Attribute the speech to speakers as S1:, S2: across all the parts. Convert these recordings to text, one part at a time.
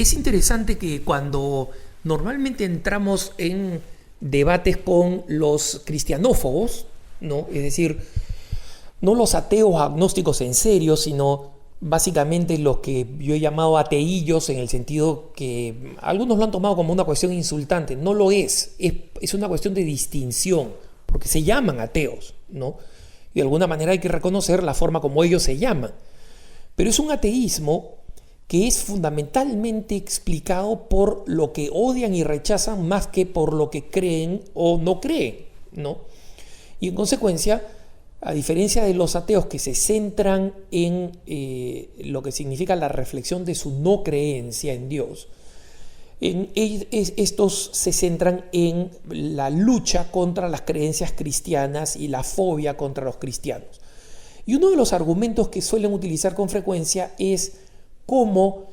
S1: Es interesante que cuando normalmente entramos en debates con los cristianófobos, ¿no? Es decir, no los ateos agnósticos en serio, sino básicamente los que yo he llamado ateillos, en el sentido que algunos lo han tomado como una cuestión insultante. No lo es una cuestión de distinción, porque se llaman ateos, ¿no? Y de alguna manera hay que reconocer la forma como ellos se llaman. Pero es un ateísmo que es fundamentalmente explicado por lo que odian y rechazan más que por lo que creen o no creen, ¿no? Y en consecuencia, a diferencia de los ateos que se centran en lo que significa la reflexión de su no creencia en Dios, estos se centran en la lucha contra las creencias cristianas y la fobia contra los cristianos. Y uno de los argumentos que suelen utilizar con frecuencia es cómo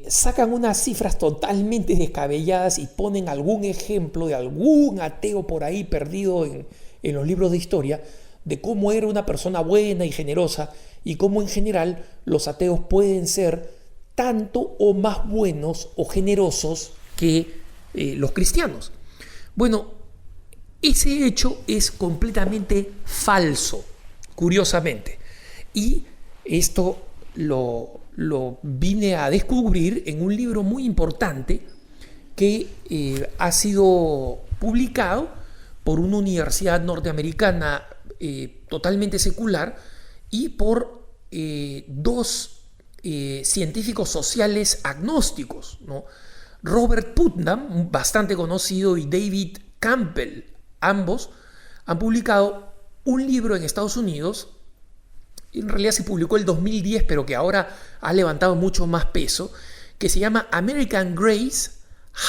S1: sacan unas cifras totalmente descabelladas y ponen algún ejemplo de algún ateo por ahí perdido en los libros de historia, de cómo era una persona buena y generosa, y cómo en general los ateos pueden ser tanto o más buenos o generosos que los cristianos. Bueno, ese hecho es completamente falso, curiosamente. Y esto lo vine a descubrir en un libro muy importante que ha sido publicado por una universidad norteamericana totalmente secular y por dos científicos sociales agnósticos, ¿no? Robert Putnam, bastante conocido, y David Campbell, ambos han publicado un libro en Estados Unidos. En realidad se publicó el 2010, pero que ahora ha levantado mucho más peso, que se llama American Grace: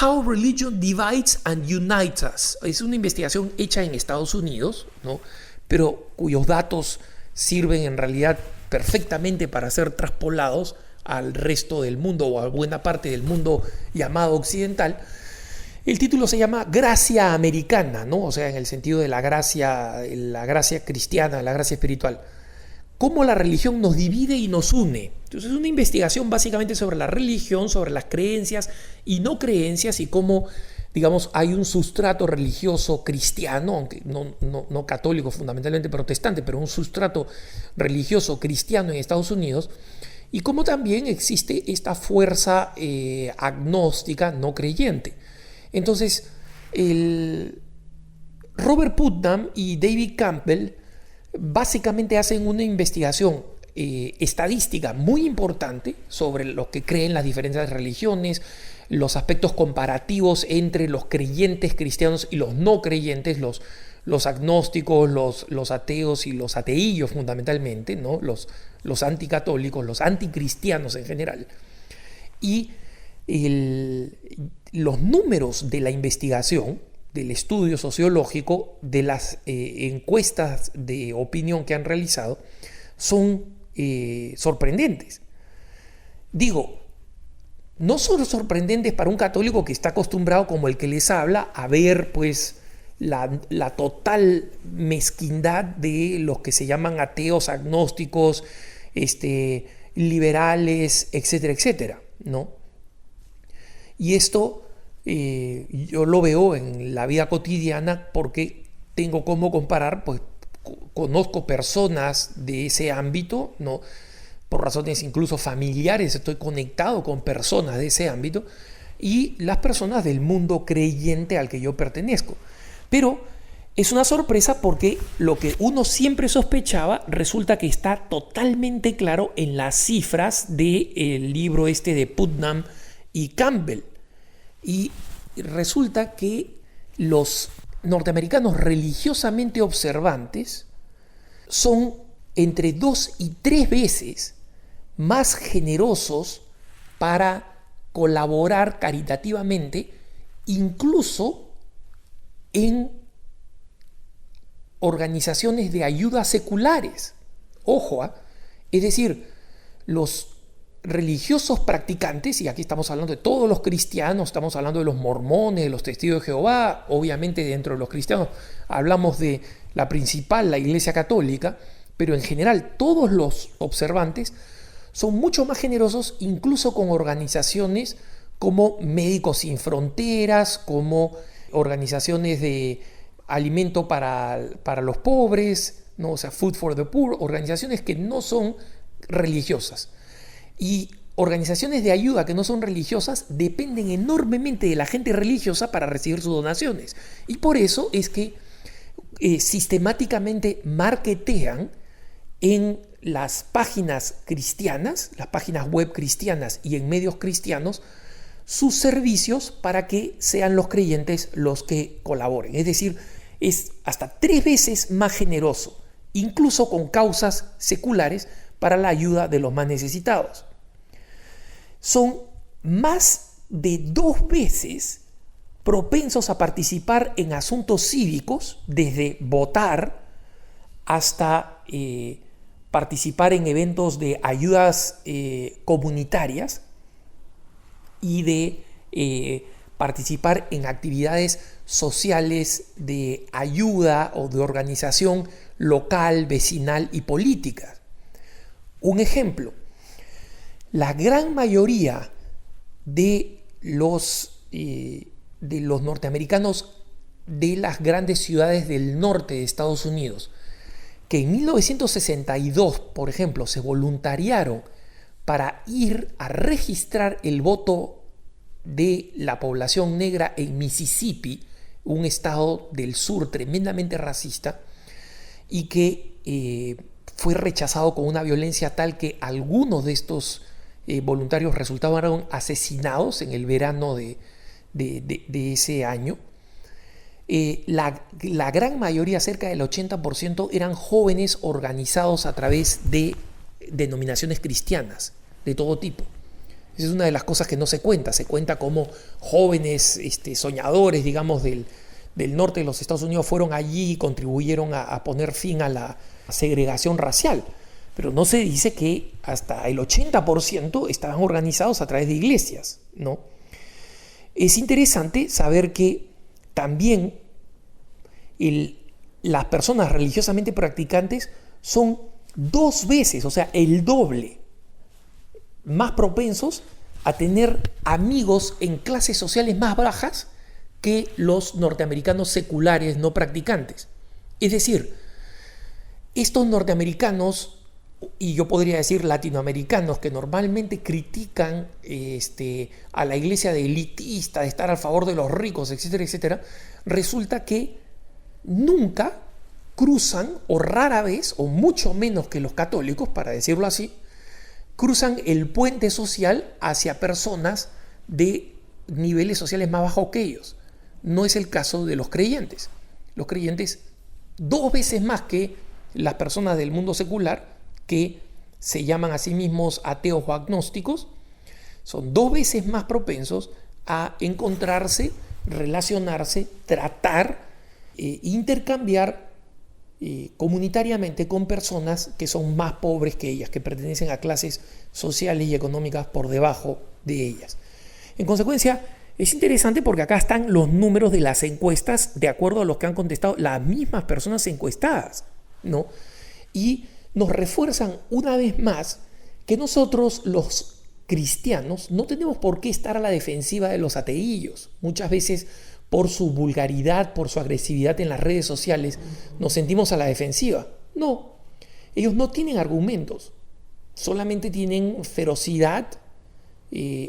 S1: How Religion Divides and Unites Us. Es una investigación hecha en Estados Unidos, ¿no? Pero cuyos datos sirven en realidad perfectamente para ser traspolados al resto del mundo o a buena parte del mundo llamado occidental. El título se llama Gracia Americana, ¿no? O sea, en el sentido de la gracia cristiana, la gracia espiritual. Cómo la religión nos divide y nos une. Entonces es una investigación básicamente sobre la religión, sobre las creencias y no creencias, y cómo, digamos, hay un sustrato religioso cristiano, aunque no católico, fundamentalmente protestante, pero un sustrato religioso cristiano en Estados Unidos, y cómo también existe esta fuerza agnóstica no creyente. Entonces, Robert Putnam y David Campbell básicamente hacen una investigación estadística muy importante sobre lo que creen las diferentes religiones, los aspectos comparativos entre los creyentes cristianos y los no creyentes, los agnósticos, los ateos y los ateillos fundamentalmente, ¿no? Los anticatólicos, los anticristianos en general. Y los números de la investigación, del estudio sociológico, de las encuestas de opinión que han realizado, son sorprendentes. Digo, no son sorprendentes para un católico que está acostumbrado, como el que les habla, a ver pues la total mezquindad de los que se llaman ateos, agnósticos, liberales, etcétera, etcétera, ¿no? Y esto yo lo veo en la vida cotidiana porque tengo cómo comparar, pues conozco personas de ese ámbito, ¿no? Por razones incluso familiares, estoy conectado con personas de ese ámbito, y las personas del mundo creyente al que yo pertenezco. Pero es una sorpresa porque lo que uno siempre sospechaba resulta que está totalmente claro en las cifras del libro de Putnam y Campbell. Y resulta que los norteamericanos religiosamente observantes son entre 2 y 3 veces más generosos para colaborar caritativamente, incluso en organizaciones de ayuda seculares. Ojo, es decir, los religiosos practicantes, y aquí estamos hablando de todos los cristianos, estamos hablando de los mormones, de los testigos de Jehová, obviamente dentro de los cristianos hablamos de la principal, la Iglesia Católica, pero en general todos los observantes son mucho más generosos, incluso con organizaciones como Médicos Sin Fronteras, como organizaciones de alimento para los pobres, ¿no? O sea, Food for the Poor, organizaciones que no son religiosas. Y organizaciones de ayuda que no son religiosas dependen enormemente de la gente religiosa para recibir sus donaciones. Y por eso es que sistemáticamente marketean en las páginas cristianas, las páginas web cristianas y en medios cristianos, sus servicios para que sean los creyentes los que colaboren. Es decir, es hasta 3 veces más generoso, incluso con causas seculares, para la ayuda de los más necesitados. Son más de 2 veces propensos a participar en asuntos cívicos, desde votar hasta participar en eventos de ayudas comunitarias y de participar en actividades sociales de ayuda o de organización local, vecinal y política. Un ejemplo, la gran mayoría de los norteamericanos de las grandes ciudades del norte de Estados Unidos, que en 1962, por ejemplo, se voluntariaron para ir a registrar el voto de la población negra en Mississippi, un estado del sur tremendamente racista, y que fue rechazado con una violencia tal que algunos de estos voluntarios resultaron asesinados en el verano de ese año. La gran mayoría, cerca del 80%, eran jóvenes organizados a través de denominaciones cristianas de todo tipo. Esa es una de las cosas que no se cuenta. Se cuenta como jóvenes soñadores, digamos, del norte de los Estados Unidos fueron allí y contribuyeron a poner fin a la segregación racial. Pero no se dice que hasta el 80% estaban organizados a través de iglesias, ¿no? Es interesante saber que también las personas religiosamente practicantes son 2 veces, o sea, el doble, más propensos a tener amigos en clases sociales más bajas que los norteamericanos seculares no practicantes. Es decir, estos norteamericanos, y yo podría decir latinoamericanos, que normalmente critican a la iglesia de elitista, de estar a favor de los ricos, etcétera, etcétera, resulta que nunca cruzan, o rara vez, o mucho menos que los católicos, para decirlo así, cruzan el puente social hacia personas de niveles sociales más bajos que ellos. No es el caso de los creyentes. Los creyentes, 2 veces más que las personas del mundo secular, que se llaman a sí mismos ateos o agnósticos, son 2 veces más propensos a encontrarse, relacionarse, tratar, intercambiar comunitariamente con personas que son más pobres que ellas, que pertenecen a clases sociales y económicas por debajo de ellas. En consecuencia, es interesante porque acá están los números de las encuestas de acuerdo a los que han contestado las mismas personas encuestadas, ¿no? Y nos refuerzan una vez más que nosotros, los cristianos, no tenemos por qué estar a la defensiva de los ateillos. Muchas veces, por su vulgaridad, por su agresividad en las redes sociales, nos sentimos a la defensiva. No, ellos no tienen argumentos, solamente tienen ferocidad,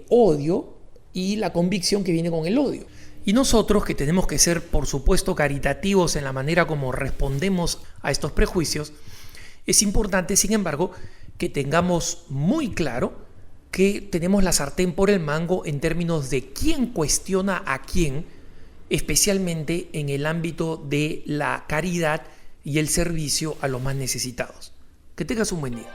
S1: odio y la convicción que viene con el odio. Y nosotros, que tenemos que ser, por supuesto, caritativos en la manera como respondemos a estos prejuicios, es importante, sin embargo, que tengamos muy claro que tenemos la sartén por el mango en términos de quién cuestiona a quién, especialmente en el ámbito de la caridad y el servicio a los más necesitados. Que tengas un buen día.